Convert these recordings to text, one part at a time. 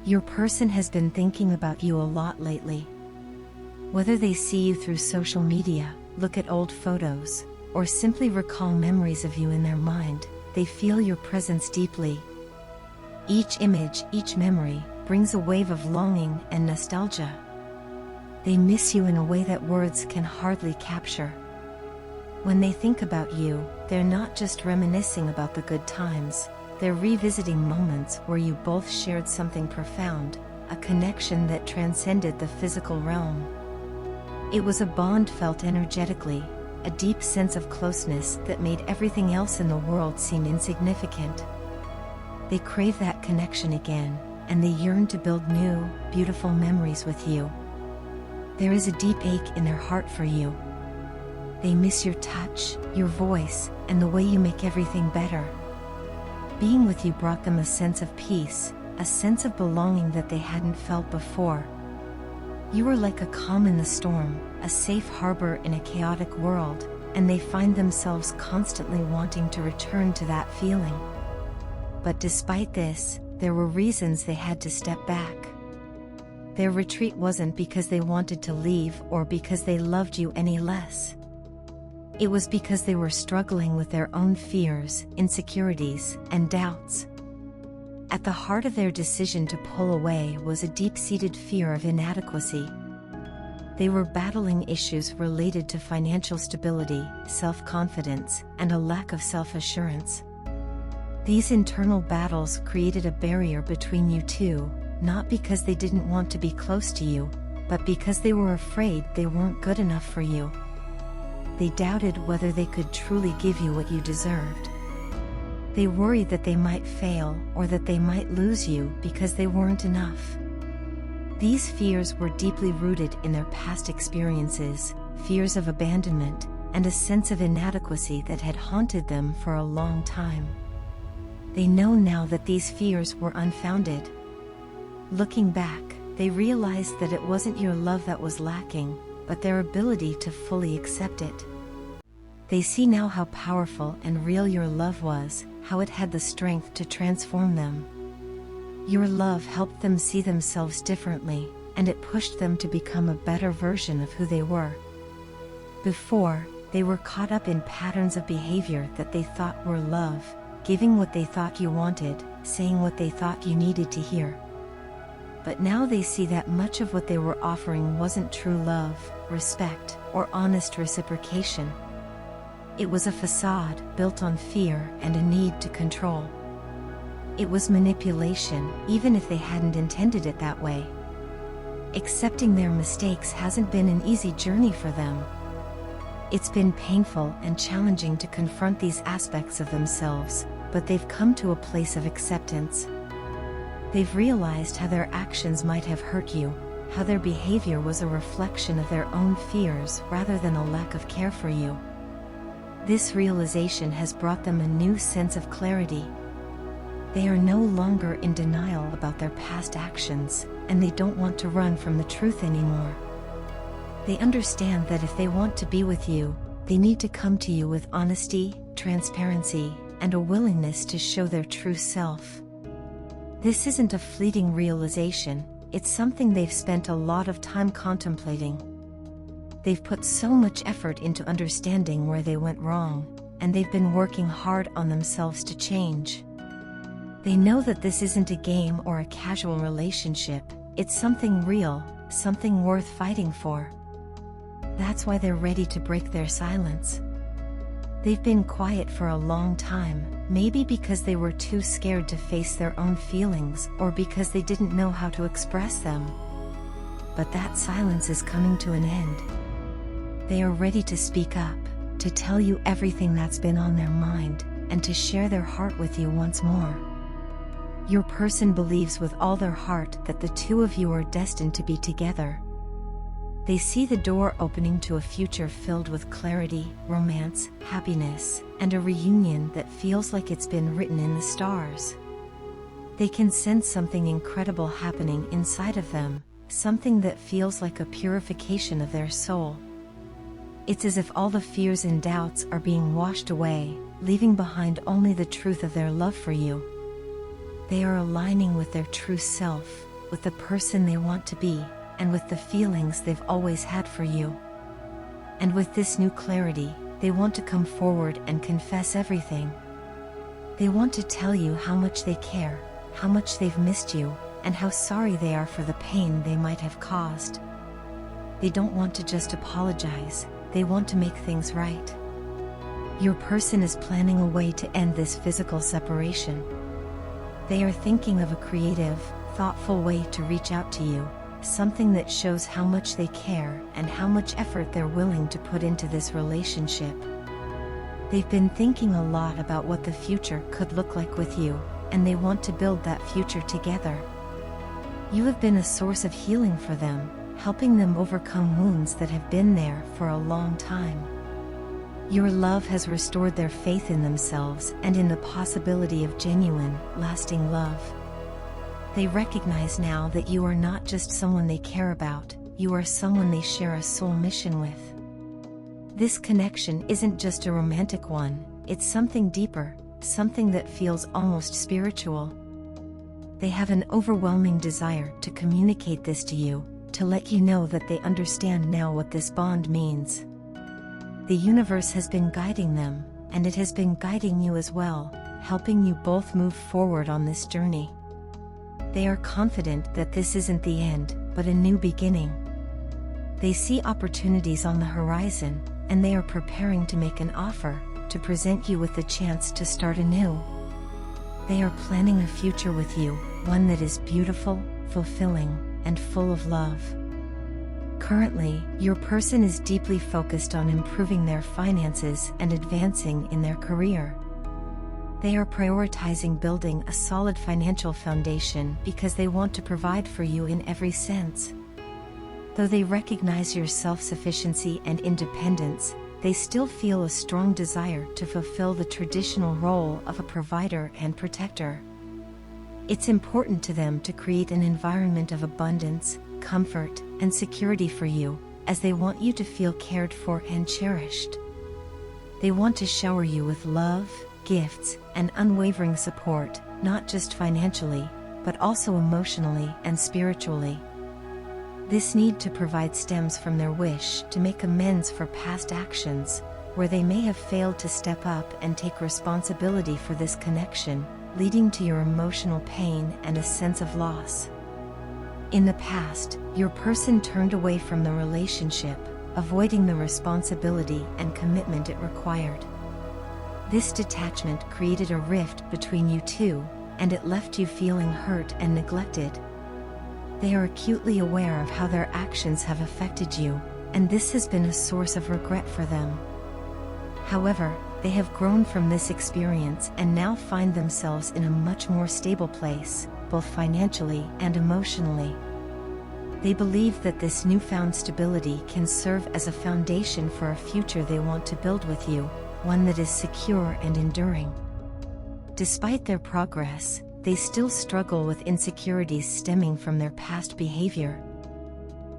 Your person has been thinking about you a lot lately. Whether they see you through social media, look at old photos, or simply recall memories of you in their mind, they feel your presence deeply. Each image, each memory, brings a wave of longing and nostalgia. They miss you in a way that words can hardly capture. When they think about you, they're not just reminiscing about the good times, they're revisiting moments where you both shared something profound, a connection that transcended the physical realm. It was a bond felt energetically, a deep sense of closeness that made everything else in the world seem insignificant. They crave that connection again, and they yearn to build new, beautiful memories with you. There is a deep ache in their heart for you. They miss your touch, your voice, and the way you make everything better. Being with you brought them a sense of peace, a sense of belonging that they hadn't felt before. You were like a calm in the storm, a safe harbor in a chaotic world, and they find themselves constantly wanting to return to that feeling. But despite this, there were reasons they had to step back. Their retreat wasn't because they wanted to leave or because they loved you any less. It was because they were struggling with their own fears, insecurities, and doubts. At the heart of their decision to pull away was a deep-seated fear of inadequacy. They were battling issues related to financial stability, self-confidence, and a lack of self-assurance. These internal battles created a barrier between you two, not because they didn't want to be close to you, but because they were afraid they weren't good enough for you. They doubted whether they could truly give you what you deserved. They worried that they might fail or that they might lose you because they weren't enough. These fears were deeply rooted in their past experiences, fears of abandonment, and a sense of inadequacy that had haunted them for a long time. They know now that these fears were unfounded. Looking back, they realized that it wasn't your love that was lacking, but their ability to fully accept it. They see now how powerful and real your love was, how it had the strength to transform them. Your love helped them see themselves differently, and it pushed them to become a better version of who they were. Before, they were caught up in patterns of behavior that they thought were love, giving what they thought you wanted, saying what they thought you needed to hear. But now they see that much of what they were offering wasn't true love, respect, or honest reciprocation. It was a facade built on fear and a need to control. It was manipulation, even if they hadn't intended it that way. Accepting their mistakes hasn't been an easy journey for them. It's been painful and challenging to confront these aspects of themselves, but they've come to a place of acceptance. They've realized how their actions might have hurt you, how their behavior was a reflection of their own fears rather than a lack of care for you. This realization has brought them a new sense of clarity. They are no longer in denial about their past actions, and they don't want to run from the truth anymore. They understand that if they want to be with you, they need to come to you with honesty, transparency, and a willingness to show their true self. This isn't a fleeting realization, it's something they've spent a lot of time contemplating. They've put so much effort into understanding where they went wrong, and they've been working hard on themselves to change. They know that this isn't a game or a casual relationship, it's something real, something worth fighting for. That's why they're ready to break their silence. They've been quiet for a long time, maybe because they were too scared to face their own feelings or because they didn't know how to express them. But that silence is coming to an end. They are ready to speak up, to tell you everything that's been on their mind, and to share their heart with you once more. Your person believes with all their heart that the two of you are destined to be together. They see the door opening to a future filled with clarity, romance, happiness, and a reunion that feels like it's been written in the stars. They can sense something incredible happening inside of them, something that feels like a purification of their soul. It's as if all the fears and doubts are being washed away, leaving behind only the truth of their love for you. They are aligning with their true self, with the person they want to be, and with the feelings they've always had for you. And with this new clarity, they want to come forward and confess everything. They want to tell you how much they care, how much they've missed you, and how sorry they are for the pain they might have caused. They don't want to just apologize, they want to make things right. Your person is planning a way to end this physical separation. They are thinking of a creative, thoughtful way to reach out to you, something that shows how much they care and how much effort they're willing to put into this relationship. They've been thinking a lot about what the future could look like with you, and they want to build that future together. You have been a source of healing for them, helping them overcome wounds that have been there for a long time. Your love has restored their faith in themselves and in the possibility of genuine, lasting love. They recognize now that you are not just someone they care about, you are someone they share a soul mission with. This connection isn't just a romantic one, it's something deeper, something that feels almost spiritual. They have an overwhelming desire to communicate this to you, to let you know that they understand now what this bond means. The universe has been guiding them, and it has been guiding you as well, helping you both move forward on this journey. They are confident that this isn't the end, but a new beginning. They see opportunities on the horizon, and they are preparing to make an offer, to present you with the chance to start anew. They are planning a future with you, one that is beautiful, fulfilling, and full of love. Currently, your person is deeply focused on improving their finances and advancing in their career. They are prioritizing building a solid financial foundation because they want to provide for you in every sense. Though they recognize your self-sufficiency and independence, they still feel a strong desire to fulfill the traditional role of a provider and protector. It's important to them to create an environment of abundance, comfort, and security for you, as they want you to feel cared for and cherished. They want to shower you with love, gifts, and unwavering support, not just financially, but also emotionally and spiritually. This need to provide stems from their wish to make amends for past actions, where they may have failed to step up and take responsibility for this connection, leading to your emotional pain and a sense of loss. In the past, your person turned away from the relationship, avoiding the responsibility and commitment it required. This detachment created a rift between you two, and it left you feeling hurt and neglected. They are acutely aware of how their actions have affected you, and this has been a source of regret for them. However, they have grown from this experience and now find themselves in a much more stable place, both financially and emotionally. They believe that this newfound stability can serve as a foundation for a future they want to build with you, one that is secure and enduring. Despite their progress, they still struggle with insecurities stemming from their past behavior.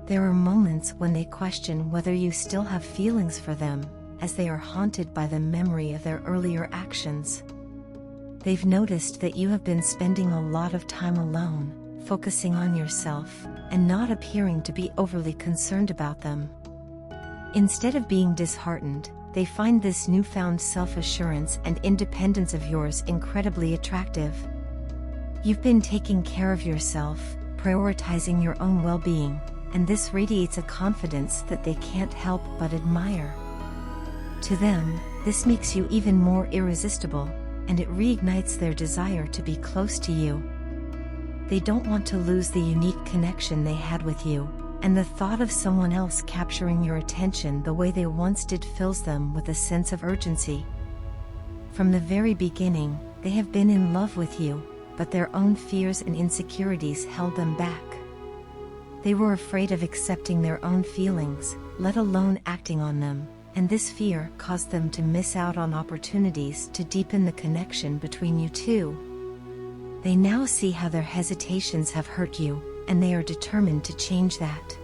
There are moments when they question whether you still have feelings for them, as they are haunted by the memory of their earlier actions. They've noticed that you have been spending a lot of time alone, focusing on yourself, and not appearing to be overly concerned about them. Instead of being disheartened, they find this newfound self-assurance and independence of yours incredibly attractive. You've been taking care of yourself, prioritizing your own well-being, and this radiates a confidence that they can't help but admire. To them, this makes you even more irresistible, and it reignites their desire to be close to you. They don't want to lose the unique connection they had with you, and the thought of someone else capturing your attention the way they once did fills them with a sense of urgency. From the very beginning, they have been in love with you, but their own fears and insecurities held them back. They were afraid of accepting their own feelings, let alone acting on them, and this fear caused them to miss out on opportunities to deepen the connection between you two. They now see how their hesitations have hurt you, and they are determined to change that.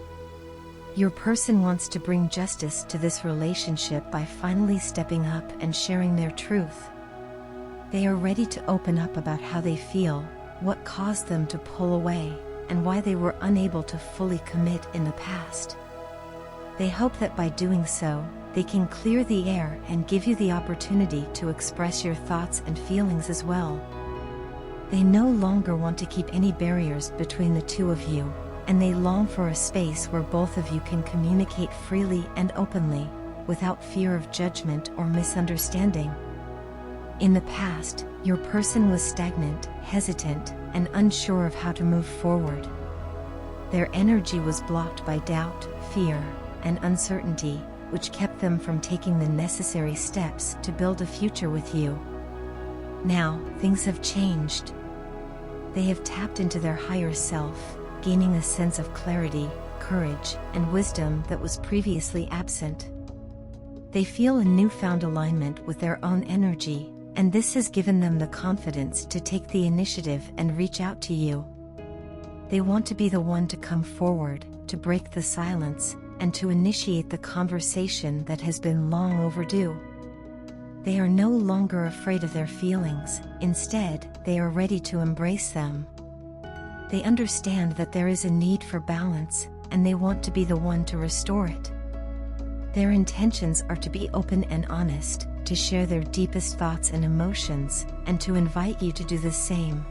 Your person wants to bring justice to this relationship by finally stepping up and sharing their truth. They are ready to open up about how they feel, what caused them to pull away, and why they were unable to fully commit in the past. They hope that by doing so, they can clear the air and give you the opportunity to express your thoughts and feelings as well. They no longer want to keep any barriers between the two of you, and they long for a space where both of you can communicate freely and openly, without fear of judgment or misunderstanding. In the past, your person was stagnant, hesitant, and unsure of how to move forward. Their energy was blocked by doubt, fear, and uncertainty, which kept them from taking the necessary steps to build a future with you. Now, things have changed. They have tapped into their higher self, gaining a sense of clarity, courage, and wisdom that was previously absent. They feel a newfound alignment with their own energy, and this has given them the confidence to take the initiative and reach out to you. They want to be the one to come forward, to break the silence, and to initiate the conversation that has been long overdue. They are no longer afraid of their feelings, instead, they are ready to embrace them. They understand that there is a need for balance, and they want to be the one to restore it. Their intentions are to be open and honest, to share their deepest thoughts and emotions, and to invite you to do the same.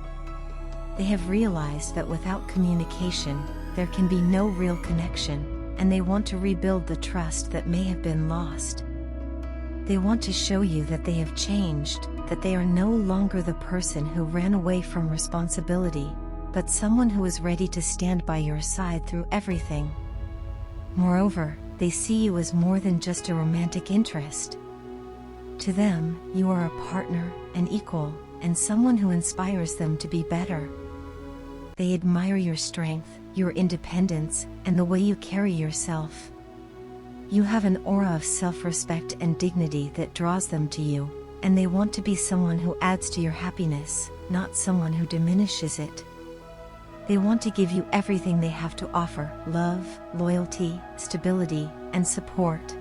They have realized that without communication, there can be no real connection, and they want to rebuild the trust that may have been lost. They want to show you that they have changed, that they are no longer the person who ran away from responsibility, but someone who is ready to stand by your side through everything. Moreover, they see you as more than just a romantic interest. To them, you are a partner, an equal, and someone who inspires them to be better. They admire your strength, your independence, and the way you carry yourself. You have an aura of self-respect and dignity that draws them to you, and they want to be someone who adds to your happiness, not someone who diminishes it. They want to give you everything they have to offer: love, loyalty, stability, and support.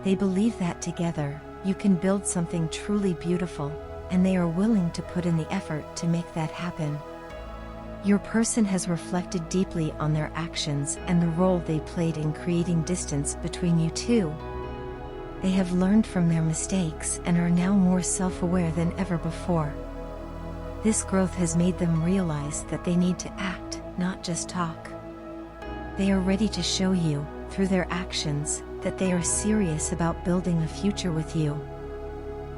They believe that together, you can build something truly beautiful, and they are willing to put in the effort to make that happen. Your person has reflected deeply on their actions and the role they played in creating distance between you two. They have learned from their mistakes and are now more self-aware than ever before. This growth has made them realize that they need to act, not just talk. They are ready to show you, through their actions, that they are serious about building a future with you.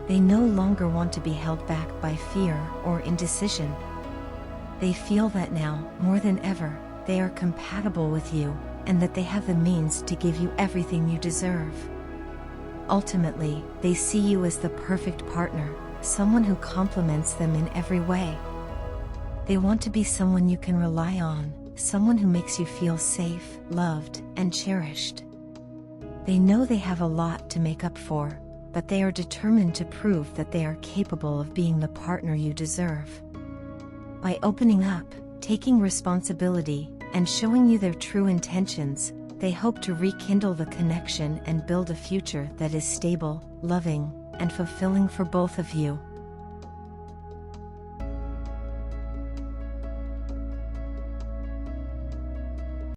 They no longer want to be held back by fear or indecision. They feel that now, more than ever, they are compatible with you, and that they have the means to give you everything you deserve. Ultimately, they see you as the perfect partner, someone who complements them in every way. They want to be someone you can rely on, someone who makes you feel safe, loved, and cherished. They know they have a lot to make up for, but they are determined to prove that they are capable of being the partner you deserve. By opening up, taking responsibility, and showing you their true intentions, they hope to rekindle the connection and build a future that is stable, loving, and fulfilling for both of you.